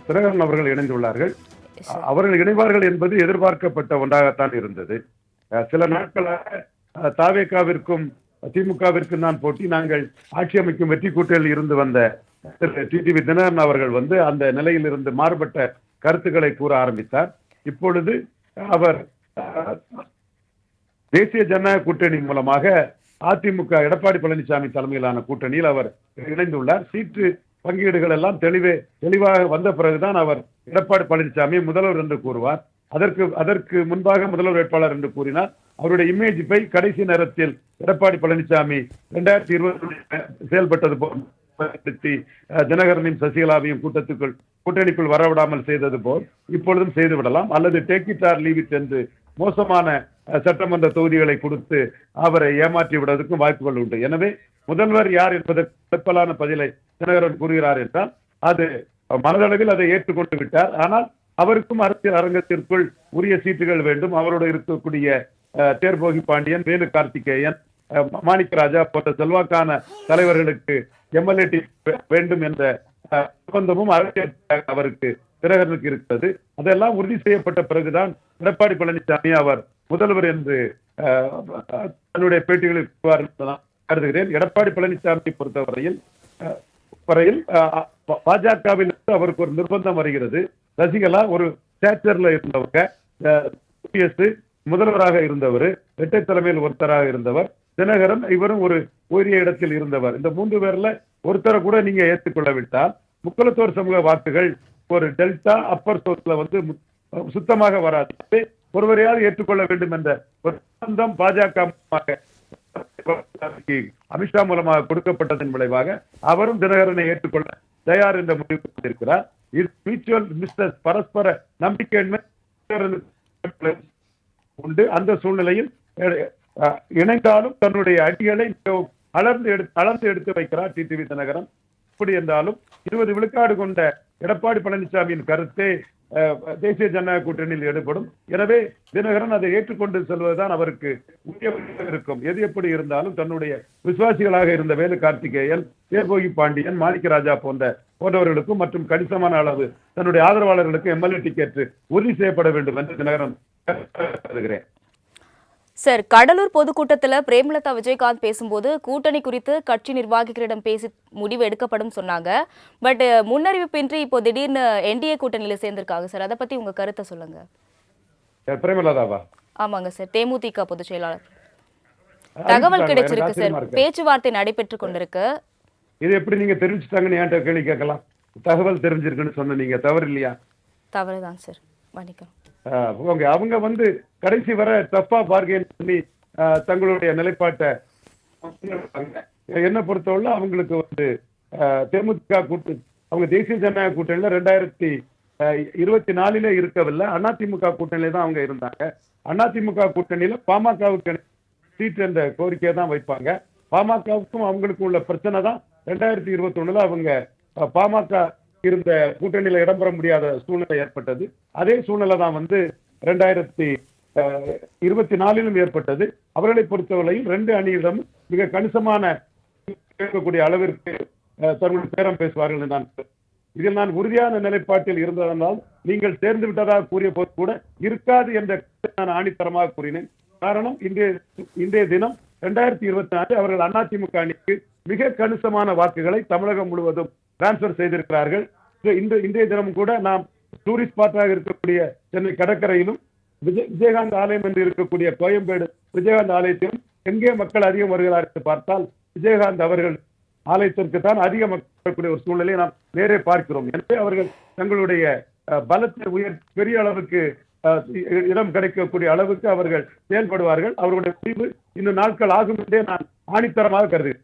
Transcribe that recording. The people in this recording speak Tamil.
தினகரன் அவர்கள் இணைந்துள்ளார்கள். அவர்கள் இணைவார்கள் என்பது எதிர்பார்க்கப்பட்ட ஒன்றாகத்தான் இருந்தது. சில நாட்களாக தாவேகாவிற்கும் திமுகவிற்கும் தான் போட்டி, நாங்கள் ஆட்சி அமைக்கும் வெற்றி கூட்டணியில் இருந்து வந்த டிடிவி தினகரன் அவர்கள் அந்த நிலையில் இருந்து மாறுபட்ட கருத்துக்களை கூற ஆரம்பித்தார். இப்பொழுது அவர் தேசிய ஜனநாயக கூட்டணி மூலமாக அதிமுக எடப்பாடி பழனிசாமி தலைமையிலான கூட்டணியில் அவர் இணைந்துள்ளார். சீட்டு பங்கீடுகள் எல்லாம் தெளிவாக வந்த பிறகுதான் அவர் எடப்பாடி பழனிசாமி முதல்வர் என்று கூறுவார். அதற்கு முன்பாக முதல்வர் வேட்பாளர் என்று கூறினார். அவருடைய இமேஜ் பை கடைசி நேரத்தில் எடப்பாடி பழனிசாமி 2020 செயல்பட்டது போல் தினகரனையும் சசிகலாவையும் கூட்டணிக்குள் வரவிடாமல் செய்தது போல் இப்பொழுதும் செய்து விடலாம், அல்லது take it or leave it என்று மோசமான சட்டமன்ற தொகுதிகளை கொடுத்து அவரை ஏமாற்றி விடுவதற்கும் வாய்ப்புகள் உண்டு. எனவே முதல்வர் யார் என்பதற்கான பதிலை தினகரன் கூறுகிறார் என்றால் அது மனதளவில் அதை ஏற்றுக்கொண்டு விட்டார். ஆனால் அவருக்கும் அரசியல் அரங்கத்திற்குள் உரிய சீட்டுகள் வேண்டும். அவரோடு இருக்கக்கூடிய தேர்போகி பாண்டியன், வேலு கார்த்திகேயன், மாணிக்கராஜா போன்ற செல்வாக்கான தலைவர்களுக்கு எம்எல்ஏ வேண்டும் என்ற ஒப்பந்தமும் அரசியல் அவருக்கு தினகரனுக்கு இருக்கிறது. அதெல்லாம் உறுதி செய்யப்பட்ட பிறகுதான் எடப்பாடி பழனிசாமி அவர் முதல்வர் என்று தன்னுடைய பேட்டிகளில் கருதுகிறேன். எடப்பாடி பழனிசாமி பொறுத்தவரையில் பாஜகவில் அவருக்கு ஒரு நிர்பந்தம் வருகிறது. சசிகலா ஒரு ஸ்டேச்சர்ல இருந்தவங்க, முதல்வராக இருந்தவர், இரட்டை தலைமையில் ஒருத்தராக இருந்தவர், தினகரன் இவரும் ஒரு உயரிய இடத்தில் இருந்தவர். இந்த 3 பேர்ல ஒருத்தரை கூட நீங்க ஏற்றுக்கொள்ளவிட்டால் முக்குளத்தோர் சமூக வாக்குகள் ஒரு டெல்டா அப்பர் சோர்ஸ்ல சுத்தமாக வராது. ஒருவரையாவது ஏற்றுக்கொள்ள வேண்டும் என்ற ஒரு ஒப்பந்தம் பாஜக அமித்ஷா மூலமாக கொடுக்கப்பட்டதன் விளைவாக அவரும் தினகரனை ஏற்றுக்கொள்ள தயார் என்ற முடிவு கொண்டிருக்கிறார். இது மியூச்சுவல் பிசினஸ், பரஸ்பர நம்பிக்கை உண்டு. அந்த சூழ்நிலையில் இணைந்தாலும் தன்னுடைய அடிகளை அளந்து எடுத்து வைக்கிறார் டிடிவி தினகரன். இப்படி என்றாலும் 20 விழுக்காடு கொண்ட எடப்பாடி பழனிசாமியின் கருத்தே தேசிய ஜனநாயக கூட்டணியில் ஈடுபடும். எனவே தினகரன் அதை ஏற்றுக்கொண்டு செல்வதுதான் அவருக்கு உரியமாக இருக்கும். எது எப்படி இருந்தாலும் தன்னுடைய விசுவாசிகளாக இருந்த வேலு கார்த்திகேயன், தேர்போகி பாண்டியன், மாணிக்கராஜா போன்றவர்களுக்கும் மற்றும் கணிசமான அளவு தன்னுடைய ஆதரவாளர்களுக்கு எம்எல்ஏ டிக்கெட் உறுதி செய்யப்பட வேண்டும் என்று தினகரன் கருதுகிறேன். சார், கடலூர் பொதுக்கூட்டத்தில் பிரேமலதா விஜயகாந்த் பேசும்போது கூட்டணி குறித்து கட்சி நிர்வாகிகளிடம் பேசி முடிவு எடுக்கப்படும் சொன்னாங்க. பட் முன்னறிவிப்பின்றி இப்போ திடீர்னு என்டிஏ கூட்டணியில சேர்ந்திருக்காங்க சார். அதை பத்தி உங்க கருத்தை சொல்லுங்க. பிரேமலதாவா? ஆமாங்க சார், தேமுதிக பொதுச் செயலாளர். தகவல் கிடைச்சிருக்கு சார், பேச்சுவார்த்தை நடைபெற்றுக் கொண்டிருக்கு. இது எப்படி நீங்க தெரிவிச்சுட்டாங்கன்னு என்கிட்ட கேள்வி கேட்கலாம். தகவல் தெரிஞ்சிருக்குன்னு சொன்ன நீங்க தவறு இல்லையா? தவறுதான் சார், மன்னிக்கணும். அவங்க கடைசி வர டஃபா பார்கெயின் பண்ணி தங்களுடைய நிலைப்பாட்டை என்ன பொறுத்தவரை அவங்களுக்கு தேமுதிக அவங்க தேசிய ஜனநாயக கூட்டணியில 2024 இருக்கவில்லை. அதிமுக கூட்டணியில தான் அவங்க இருந்தாங்க. அதிமுக கூட்டணியில பாமகவுக்கு சீட் என்ற கோரிக்கையை தான் வைப்பாங்க. பாமகவுக்கும் அவங்களுக்கும் உள்ள பிரச்சனை தான் 2021 அவங்க பாமக இருந்த கூட்டணியில இடம்பெற முடியாத சூழ்நிலை ஏற்பட்டது. அதே சூழ்நிலை தான் 2024 ஏற்பட்டது. அவர்களை பொறுத்தவரையில் 2 அணியிடம் மிக கணிசமான கேட்கக்கூடிய அளவிற்கு தங்களுடைய பேரம் பேசுவார்கள். இதில் நான் உறுதியான நிலைப்பாட்டில் இருந்ததனால் நீங்கள் சேர்ந்து விட்டதாக கூறிய போது கூட இருக்காது என்ற நான் ஆணித்தரமாக கூறினேன். காரணம், இன்றைய தினம் 2024 அவர்கள் அதிமுக அணிக்கு மிக கணிசமான வாக்குகளை தமிழகம் முழுவதும் டிரான்ஸ்பர் செய்திருக்கிறார்கள். இன்றைய தினம் கூட நாம் டூரிஸ்ட் ஸ்பாட்டாக இருக்கக்கூடிய சென்னை கடற்கரையிலும் விஜயகாந்த் ஆலயம் என்று இருக்கக்கூடிய கோயம்பேடு விஜயகாந்த் ஆலயத்திலும் எங்கே மக்கள் அதிகம் வருகிறார் என்று பார்த்தால் விஜயகாந்த் அவர்கள் ஆலயத்திற்கு தான் அதிக மக்கள் ஒரு சூழ்நிலையை நாம் நேரே பார்க்கிறோம். எனவே அவர்கள் தங்களுடைய பலத்தை பெரிய அளவுக்கு இடம் கிடைக்கக்கூடிய அளவுக்கு அவர்கள் செயல்படுவார்கள். அவர்களுடைய முடிவு இன்னும் நாட்கள் ஆகும் என்றே நான் ஆணித்தரமாக கருதுகிறேன்.